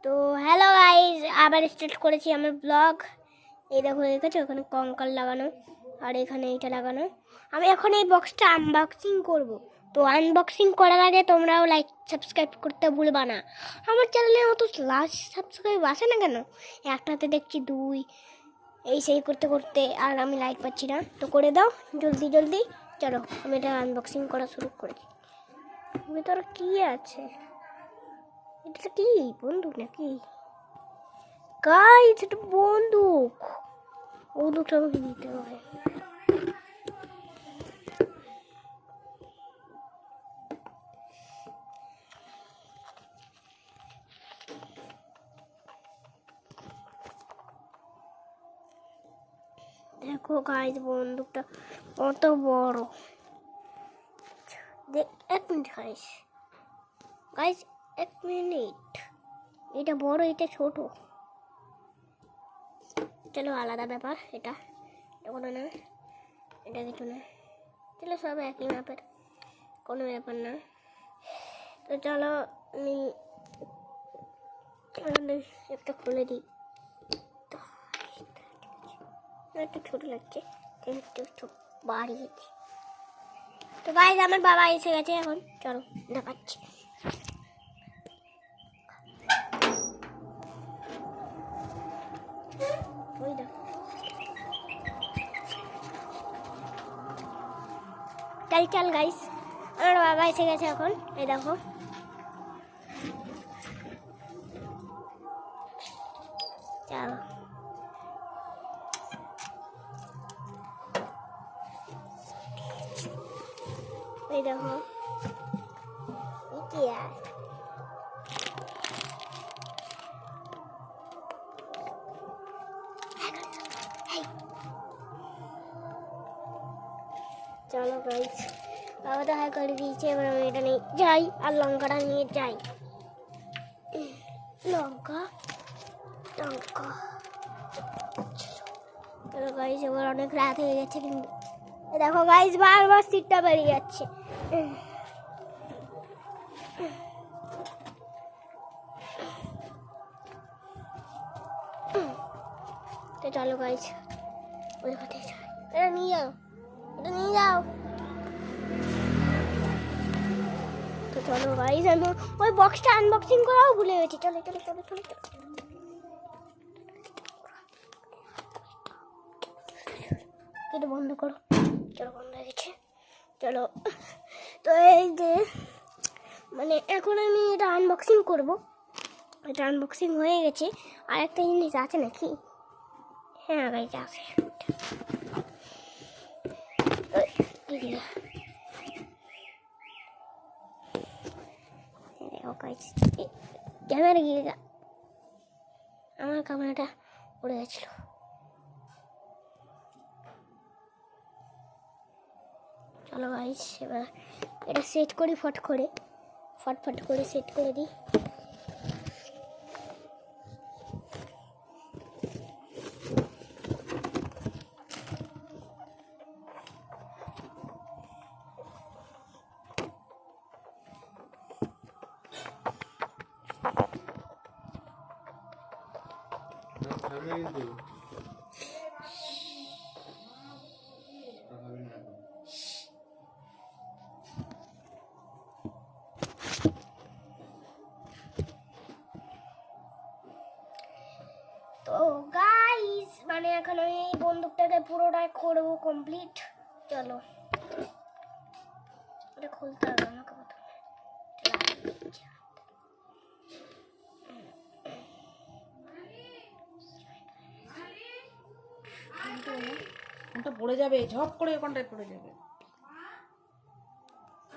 তো hello guys, আবার start করেছি আমার ব্লগ। এই দেখো দেখেছো, ওখানে কঙ্কাল লাগানো আর এখানে এইটা লাগানো। আমি এখন এই বক্সটা আনবক্সিং করব। তো আনবক্সিং করার আগে তোমরাও লাইক সাবস্ক্রাইব করতে ভুলবা না। আমার চ্যানেলে অত লাস্ট সাবস্ক্রাইব আসে না কেন? একটাতে দেখছি 2, এই সেই করতে করতে আর আমি লাইক পাচ্ছি না। তো করে দাও জলদি জলদি। চলো আমি এটা আনবক্সিং করা শুরু করেছি। ভিতরে কি আছে? এটা কি বন্দুক নাকি? গাইস এটা বন্দুক। বন্দুকটা আমাকে নিতে হবে। দেখো গাইস বন্দুকটা কত বড়। এক মিনিট গাইস, গাইস এক মিনিট। এটা বড় এটা ছোট, চলো আলাদা ব্যাপার। এটা কোনো না, এটা কিছু না, চলো সব একই ব্যাপার, কোনো ব্যাপার না। তো চলো আমি একটা খুলে দিই। একটু ছোট লাগছে, একটু বাড়িয়ে দিই। তো গাইস আমার বাবা এসে গেছে, এখন চলো দেখাচ্ছি। ওই দেখো, চল গাইস আমার বাবা এসে গেছে এখন। এই দেখো চলো, এই দেখো কি আর চলো গাইস, বাবা তো হাই করে দিয়েছে। এবার আমি এটা নিয়ে যাই আর লঙ্কাটা নিয়ে যাই। লঙ্কা লঙ্কা চলো গাইস, এবার অনেক রাত হয়ে গেছে কিন্তু দেখো গাইস বারবার সিটটা বেরিয়ে যাচ্ছে। তো চলো গাইস ওই কথাই যাই, এটা নিয়ে যাও, এটা নিয়ে যাও। তো চলো গাইস, আমি ওই বক্সটা আনবক্সিং করাও ভুলে গেছি। চলো চলো চলো চলো চলো, এটা বন্ধ করো। চলো বন্ধ হয়ে গেছে, চলো। তো এই যে মানে এখন আমি এটা আনবক্সিং করব। এটা আনবক্সিং হয়ে গেছে। আর একটা জিনিস আছে নাকি? হ্যাঁ গাইস আছে। ক্যামেরা গিয়ে আমার ক্যামেরাটা উড়ে গেছিল। চলো গাইস এবার এটা সেট করি, ফটফট করে সেট করে দিই। তো গাইস মানে এখন আমি এই বন্দুকটাকে পুরোটাই করবো কমপ্লিট। চলো এটা খুলতে হবে আমাকে প্রথমে। কোনটা পড়ে যাবে, ঝপ করে কোনটায় পড়ে যাবে।